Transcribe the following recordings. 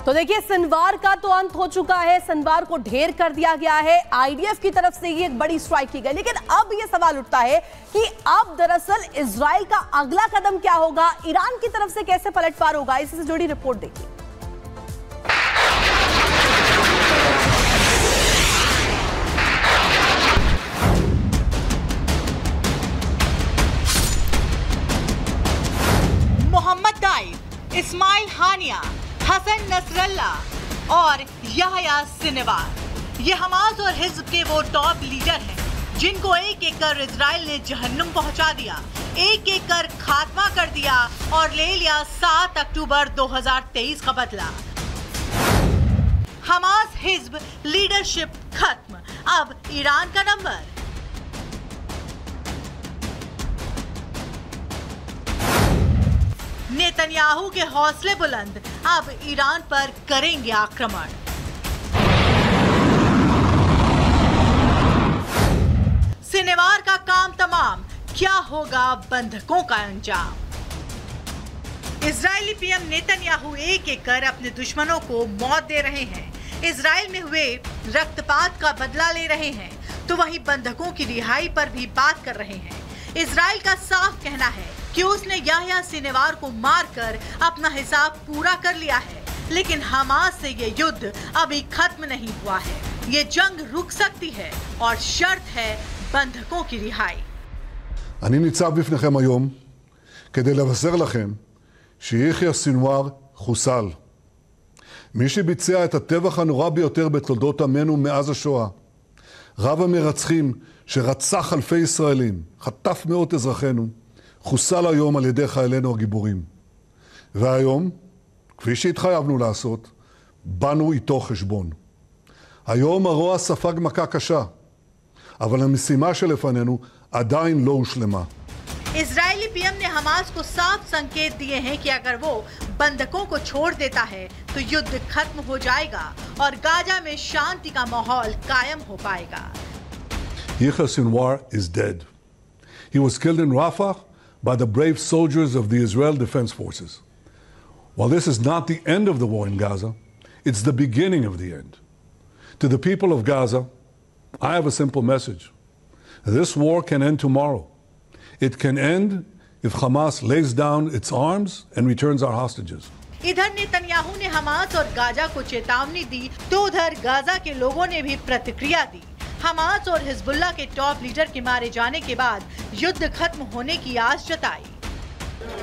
तो देखिए, सिनवार का तो अंत हो चुका है, सिनवार को ढेर कर दिया गया है। आईडीएफ की तरफ से ये एक बड़ी स्ट्राइक की गई, लेकिन अब ये सवाल उठता है कि अब दरअसल इजराइल का अगला कदम क्या होगा, ईरान की तरफ से कैसे पलटवार होगा। इसी से जुड़ी रिपोर्ट देखिए। मोहम्मद ताइब, इस्माइल हानिया, हसन नसरल्ला और याह्या सिनवार, ये हमास और हिज़्ब के वो टॉप लीडर हैं जिनको एक एक कर इजराइल ने जहन्नुम पहुंचा दिया, एक एक कर खात्मा कर दिया और ले लिया 7 अक्टूबर 2023 का बदला। हमास हिज़्ब लीडरशिप खत्म, अब ईरान का नंबर। नेतन्याहू के हौसले बुलंद, अब ईरान पर करेंगे आक्रमण। सिनेवार का काम तमाम, क्या होगा बंधकों का अंजाम। इजरायली पीएम नेतन्याहू एक एक कर अपने दुश्मनों को मौत दे रहे हैं, इजराइल में हुए रक्तपात का बदला ले रहे हैं, तो वहीं बंधकों की रिहाई पर भी बात कर रहे हैं। इजराइल का साफ कहना है कि उसने याह्या सिनवार को मारकर अपना हिसाब पूरा कर लिया है, लेकिन हमास से ये युद्ध अभी खत्म नहीं हुआ है। ये जंग रुक सकती है और शर्त है बंधकों की रिहाई। אני ניצב בפניכם היום כדי לבשר לכם שיחיא סנוואר חוסל. מי שביצע את הטבח הנורא ביותר בתולדות עמנו מאז השואה, רב המרצחים שרצח אלפי ישראלים, חטף מאות אזרחינו, חוסל היום על ידי חיילינו הגיבורים. והיום, כפי שהתחייבנו לעשות, באנו איתו חשבון. היום הרוע ספג מכה קשה, אבל המשימה שלפנינו עדיין לא הושלמה. इजरायली पीएम ने हमास को साफ संकेत दिए हैं कि अगर वो बंधकों को छोड़ देता है तो युद्ध खत्म हो जाएगा और गाजा में शांति का माहौल कायम हो पाएगा। Yahya Sinwar is dead. He was killed in Rafah by the brave soldiers of the Israel Defense Forces. While this is not the end of the war in Gaza, it's the beginning of the end. To the people of Gaza, I have a simple message. This war can end tomorrow. It can end if Hamas lays down its arms and returns our hostages. इधर Netanyahu ने Hamas और Gaza को चेतावनी दी, तो उधर Gaza के लोगों ने भी प्रतिक्रिया दी। हमास और हिजबुल्लाह के टॉप लीडर के मारे जाने के बाद युद्ध खत्म होने की आस जताई।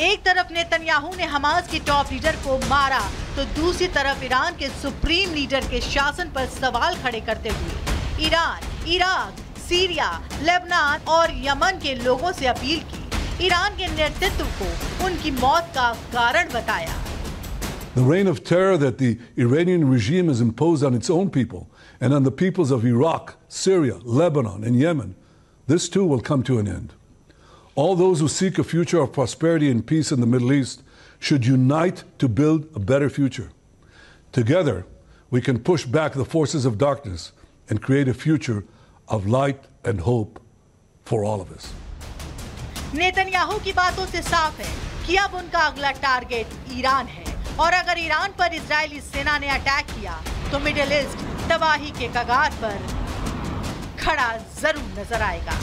एक तरफ नेतन्याहू ने हमास के टॉप लीडर को मारा, तो दूसरी तरफ ईरान के सुप्रीम लीडर के शासन पर सवाल खड़े करते हुए ईरान, इराक, सीरिया, लेबनान और यमन के लोगों से अपील की, ईरान के नेतृत्व को उनकी मौत का कारण बताया। The reign of terror that the Iranian regime has imposed on its own people and on the peoples of Iraq, Syria, Lebanon, and Yemen, this too will come to an end. All those who seek a future of prosperity and peace in the Middle East should unite to build a better future. Together, we can push back the forces of darkness and create a future of light and hope for all of us. Netanyahu की बातों से साफ है कि अब उनका अगला target Iran है, और अगर ईरान पर इजरायली सेना ने अटैक किया तो मिडिल ईस्ट तबाही के कगार पर खड़ा जरूर नजर आएगा।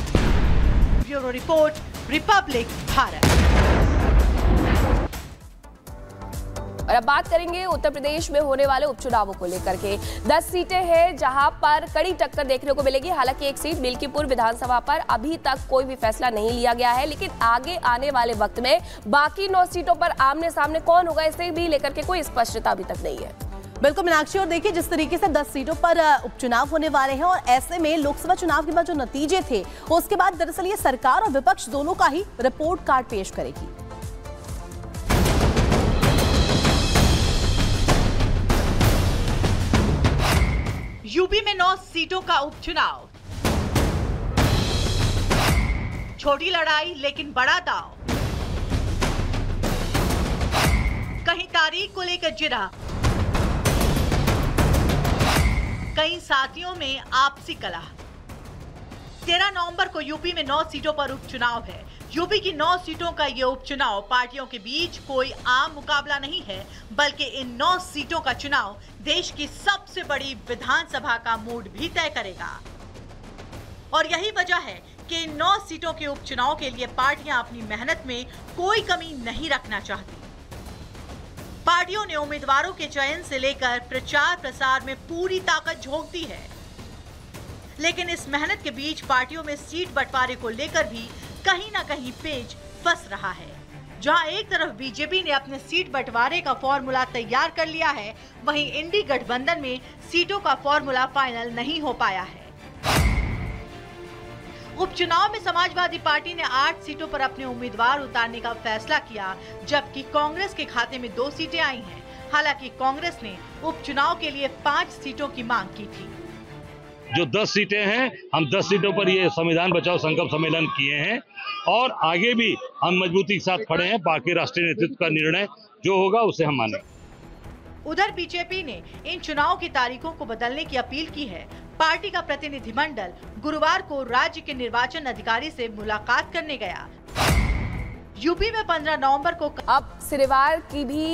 Bureau report, Republic Bharat. और अब बात करेंगे उत्तर प्रदेश में होने वाले उपचुनावों को लेकर के। 10 सीटें हैं जहां पर कड़ी टक्कर देखने को मिलेगी। हालांकि एक सीट मिल्कीपुर विधानसभा पर अभी तक कोई भी फैसला नहीं लिया गया है, लेकिन आगे आने वाले वक्त में बाकी 9 सीटों पर आमने सामने कौन होगा, इसे भी लेकर के कोई स्पष्टता अभी तक नहीं है। बिल्कुल मीनाक्षी, और देखिए जिस तरीके से 10 सीटों पर उपचुनाव होने वाले हैं, और ऐसे में लोकसभा चुनाव के बाद जो नतीजे थे उसके बाद दरअसल ये सरकार और विपक्ष दोनों का ही रिपोर्ट कार्ड पेश करेगी। यूपी में 9 सीटों का उपचुनाव, छोटी लड़ाई लेकिन बड़ा दांव। कहीं तारीख को लेकर जिरा, कहीं साथियों में आपसी कलह। 13 नवंबर को यूपी में 9 सीटों पर उपचुनाव है। यूपी की 9 सीटों का ये उपचुनाव पार्टियों के बीच कोई आम मुकाबला नहीं है, बल्कि इन 9 सीटों का चुनाव देश की सबसे बड़ी विधानसभा का मूड भी तय करेगा। और यही वजह है कि इन 9 सीटों के उपचुनाव के लिए पार्टियां अपनी मेहनत में कोई कमी नहीं रखना चाहती। पार्टियों ने उम्मीदवारों के चयन से लेकर प्रचार प्रसार में पूरी ताकत झोंक दी है, लेकिन इस मेहनत के बीच पार्टियों में सीट बंटवारे को लेकर भी कहीं ना कहीं पेच फंस रहा है। जहां एक तरफ बीजेपी ने अपने सीट बंटवारे का फॉर्मूला तैयार कर लिया है, वहीं इंडी गठबंधन में सीटों का फॉर्मूला फाइनल नहीं हो पाया है। उपचुनाव में समाजवादी पार्टी ने 8 सीटों पर अपने उम्मीदवार उतारने का फैसला किया, जबकि कांग्रेस के खाते में 2 सीटें आई हैं। हालांकि कांग्रेस ने उपचुनाव के लिए 5 सीटों की मांग की थी। जो 10 सीटें हैं, हम 10 सीटों पर ये संविधान बचाओ संकल्प सम्मेलन किए हैं और आगे भी हम मजबूती के साथ खड़े हैं। बाकी राष्ट्रीय नेतृत्व का निर्णय जो होगा उसे हम मानेंगे। उधर बीजेपी ने इन चुनाव की तारीखों को बदलने की अपील की है। पार्टी का प्रतिनिधिमंडल गुरुवार को राज्य के निर्वाचन अधिकारी से मुलाकात करने गया। यूपी में 15 नवंबर को अब सिनेवार की भी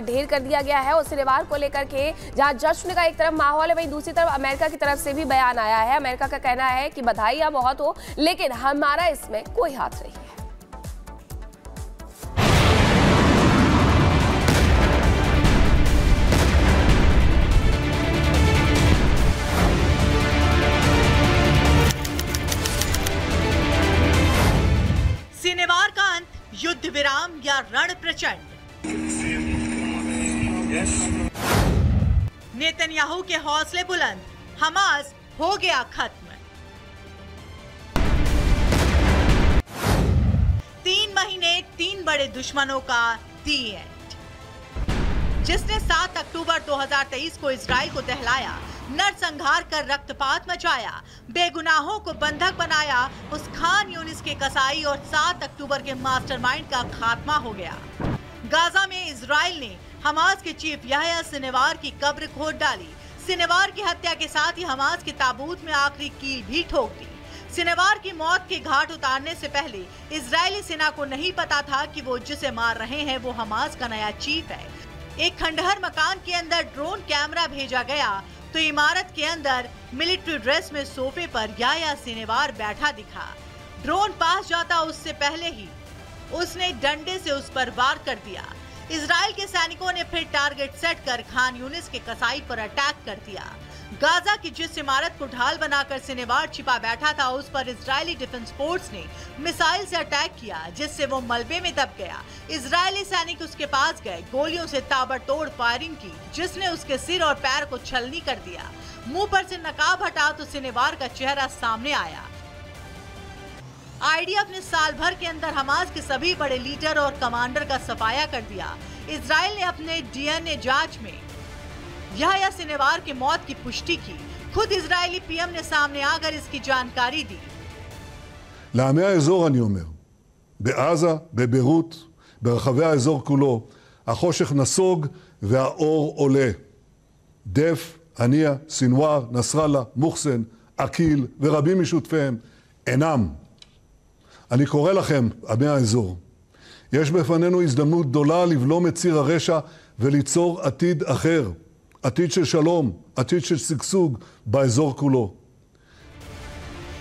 ढेर कर दिया गया है और सिनेवार को लेकर के जहां जश्न का एक तरफ माहौल है, वहीं दूसरी तरफ अमेरिका की तरफ से भी बयान आया है। अमेरिका का कहना है कि बधाइयां बहुत हो, लेकिन हमारा इसमें कोई हाथ नहीं है। सिनेवार का अंत, युद्ध विराम या रण प्रचंड। नेतन्याहू के हौसले बुलंद, हमास हो गया खत्म। 3 महीने 3 बड़े दुश्मनों का दी एंड। जिसने 7 अक्टूबर 2023 को इजराइल को दहलाया, नरसंहार कर रक्तपात मचाया, बेगुनाहों को बंधक बनाया, उस खान यूनिस के कसाई और 7 अक्टूबर के मास्टरमाइंड का खात्मा हो गया। गाजा में इजराइल ने हमास के चीफ याह्या सिनेवार की कब्र खोद डाली। सिनेवार की हत्या के साथ ही हमास के ताबूत में आखिरी कील भी ठोक दी। सिनेवार की मौत के घाट उतारने से पहले इजरायली सेना को नहीं पता था कि वो जिसे मार रहे हैं वो हमास का नया चीफ है। एक खंडहर मकान के अंदर ड्रोन कैमरा भेजा गया तो इमारत के अंदर मिलिट्री ड्रेस में सोफे पर याह्या सिनेवार बैठा दिखा। ड्रोन पास जाता उससे पहले ही उसने डंडे से उस पर वार कर दिया। इजराइल के सैनिकों ने फिर टारगेट सेट कर खान यूनिस के कसाई पर अटैक कर दिया। गाजा की जिस इमारत को ढाल बनाकर सिनेवार छिपा बैठा था, उस पर इजरायली डिफेंस फोर्स ने मिसाइल से अटैक किया, जिससे वो मलबे में दब गया। इजरायली सैनिक उसके पास गए, गोलियों से ताबड़तोड़ फायरिंग की, जिसने उसके सिर और पैर को छलनी कर दिया। मुंह पर से नकाब हटा तो सिनेवार का चेहरा सामने आया। आईडीएफ ने साल भर के अंदर हमास के सभी बड़े लीडर और कमांडर का सफाया कर दिया। इजराइल ने अपने डीएनए जांच में याह्या सिनेवार की मौत की पुष्टि की। खुद इजरायली पीएम ने सामने आकर इसकी जानकारी दी। לעמי האזור אני אומר, בעזה, בביירות, ברחבי האזור כולו, החושך נסוג והאור עולה. דף, הנייה, סינואר, נסראללה, מוחסן, עקיל ורבים משותפיהם אינם. אני קורא לכם, עמי האזור, יש בפנינו הזדמנות גדולה לבלום את ציר הרשע וליצור עתיד אחר. עתיד של שלום, עתיד של שגשוג באזור כולו.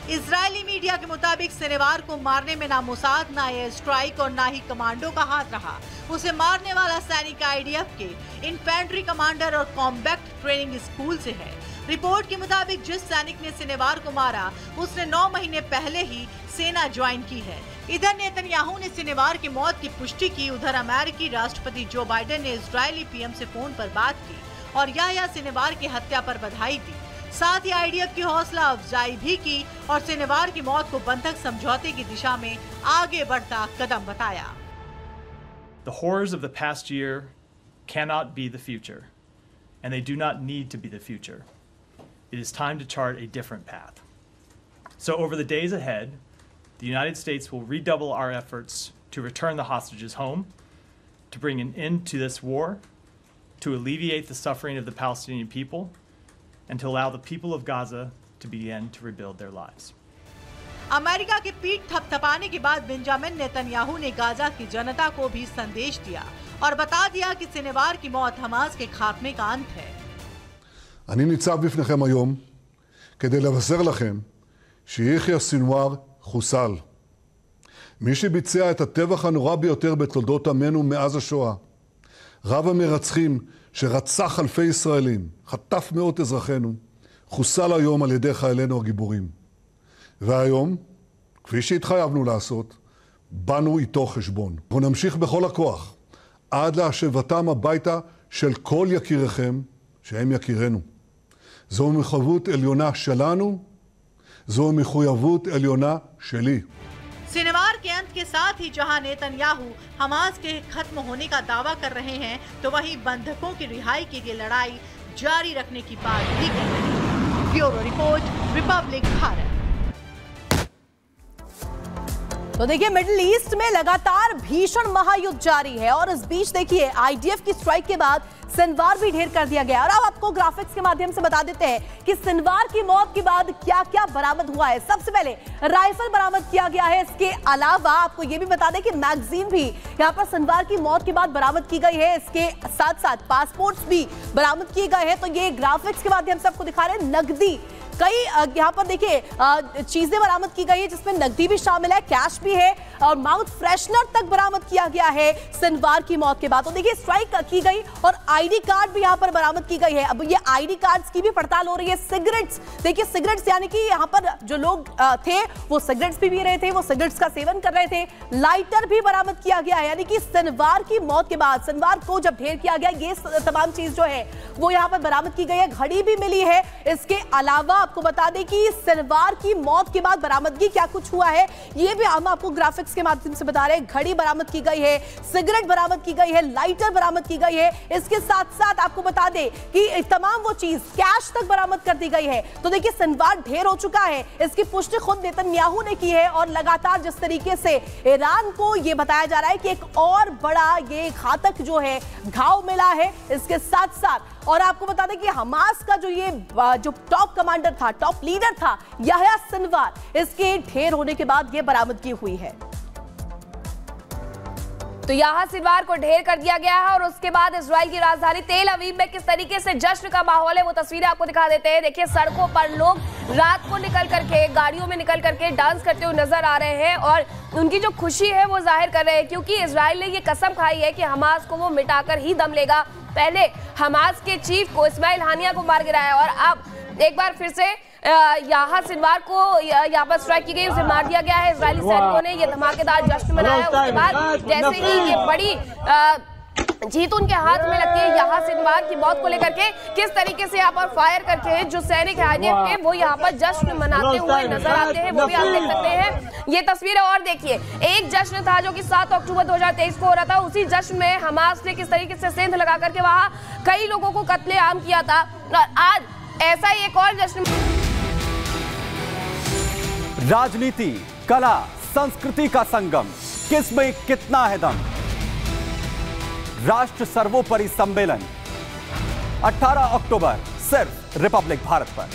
इजरायली मीडिया के मुताबिक सिनेवार को मारने में ना मोसाद, ना एयर स्ट्राइक और ना ही कमांडो का हाथ रहा। उसे मारने वाला सैनिक आईडीएफ के इन्फेंट्री कमांडर और कॉम्बैक्ट ट्रेनिंग स्कूल से है। रिपोर्ट के मुताबिक जिस सैनिक ने सिनेवार को मारा, उसने 9 महीने पहले ही सेना ज्वाइन की है। इधर नेतन्याहू ने सिनेवार की मौत की पुष्टि की। उधर अमेरिकी राष्ट्रपति जो बाइडेन ने इजरायली पीएम से फोन पर बात की और याह्या सिनेवार की हत्या पर बधाई दी। साथ ही आईडीएफ की हौसला अफजाई भी की और सिनेवार की मौत को बंधक समझौते की दिशा में आगे बढ़ता कदम बताया। The horrors of the past year cannot be the future, and they do not need to be the future. It is time to chart a different path. So over the days ahead, the United States will redouble our efforts to return the hostages home, to bring an end to this war, to alleviate the suffering of the Palestinian people, and to allow the people of Gaza to begin to rebuild their lives. America की पीठ थपथपाने के बाद Benjamin Netanyahu ने Gaza की जनता को भी संदेश दिया और बता दिया कि शनिवार की मौत हमास के खात्मे का अंत है। אני ניצב בפניכם היום כדי לבשר לכם שיחיא סנוואר חוסל. מי שביצע את הטבח הנורא ביותר בתולדות עמנו מאז השואה, רב המרצחים שרצח אלפי ישראלים, חטף מאות אזרחינו, חוסל היום על ידי חיילינו הגיבורים. והיום, כפי שהתחייבנו לעשות, באנו איתו חשבון. אנחנו נמשיך בכל הכוח עד להשבתם הביתה של כל יקיריכם שהם יקירנו. זו מחויבות עליונה שלנו, זו מחויבות עליונה שלי. शनिवार के अंत के साथ ही जहां नेतन्याहू हमास के खत्म होने का दावा कर रहे हैं, तो वहीं बंधकों की रिहाई के लिए लड़ाई जारी रखने की बात भी कह रहे हैं। Bureau report, Republic Bharat. तो देखिए, मिडिल ईस्ट में लगातार भीषण महायुद्ध जारी है और इस बीच देखिए आईडीएफ की स्ट्राइक के बाद सिनवार भी ढेर कर दिया गया। और अब आपको ग्राफिक्स के माध्यम से बता देते हैं कि सिनवार की मौत के बाद क्या क्या बरामद हुआ है। सबसे पहले राइफल बरामद किया गया है। इसके अलावा आपको यह भी बता दें कि मैगजीन भी यहां पर सिनवार की मौत के बाद बरामद की गई है। इसके साथ साथ पासपोर्ट्स भी बरामद किए गए हैं। तो ये ग्राफिक्स के माध्यम से आपको दिखा रहे हैं। नकदी कई यहाँ पर देखिए चीजें बरामद की गई है, जिसमें नकदी भी शामिल है, कैश भी है और माउथ फ्रेशनर तक बरामद किया गया है सिनवार की मौत के बाद। तो देखिए स्ट्राइक की गई और आईडी कार्ड भी यहाँ पर बरामद की गई है। अब ये आईडी कार्ड्स की भी पड़ताल हो रही है। सिगरेट्स, देखिए सिगरेट्स यानी कि यहाँ पर जो लोग थे वो सिगरेट्स भी पी रहे थे, वो सिगरेट्स का सेवन कर रहे थे। लाइटर भी बरामद किया गया है, यानी कि सिनवार की मौत के बाद, सिनवार को जब ढेर किया गया, ये तमाम चीज जो है वो यहाँ पर बरामद की गई है। घड़ी भी मिली है। इसके अलावा आपको बता दें कि सिनवार की मौत के बाद बरामदगी क्या कुछ हुआ है, ये भी हम आपको ग्राफिक्स के माध्यम से बता रहे हैं। घड़ी बरामद की गई है, सिगरेट बरामद की गई है, लाइटर बरामद की गई है। इसके साथ साथ आपको बता दें कि तमाम वो चीज कैश तक बरामद कर दी गई है। तो देखिए सिनवार ढेर हो चुका है, इसकी पुष्टि खुद नेतन्याहू ने की है। और लगातार जिस तरीके से ईरान को यह बताया जा रहा है कि एक और बड़ा ये घातक जो है घाव मिला है। इसके साथ साथ और आपको बता दें कि हमास का जो टॉप कमांडर था, टॉप लीडर था याह्या सिनवार, इसके ढेर होने के बाद यह बरामदगी हुई है। तो यहाँ सिनवार को ढेर कर दिया गया है और उसके बाद इजराइल की राजधानी तेल अवीव में किस तरीके से जश्न का माहौल है वो तस्वीरें आपको दिखा देते हैं। देखिए सड़कों पर लोग रात को निकल करके, गाड़ियों में निकल करके डांस करते हुए नजर आ रहे हैं और उनकी जो खुशी है वो जाहिर कर रहे हैं, क्योंकि इजराइल ने ये कसम खाई है कि हमास को वो मिटाकर ही दम लेगा। पहले हमास के चीफ को, इस्माइल हानिया को मार गिराया और अब एक बार फिर से यहाँ सिनवार को यहाँ पर स्ट्राइक की गई, उसे मार दिया गया है। इजरायली सैनिकों ने ये धमाकेदार जश्न मनाया। उसके बाद जैसे ही ये बड़ी जीत उनके हाथ में लगती है, यहाँ सिनवार की मौत को लेकर के किस तरीके से यहाँ पर फायर करके जो सैनिक आईडीएफ के वो यहाँ पर जश्न मनाते हुए नजर आते हैं, वो भी आप देख सकते हैं। ये तस्वीरें और देखिए, एक जश्न था जो कि 7 अक्टूबर 2023 को हो रहा था। उसी जश्न में हमास ने किस तरीके से सेंध लगा करके वहां कई लोगों को कत्लेआम किया था और आज ऐसा ही एक और जश्न। राजनीति, कला, संस्कृति का संगम, किसमें कितना है दम। राष्ट्र सर्वोपरि सम्मेलन 18 अक्टूबर सिर्फ रिपब्लिक भारत पर।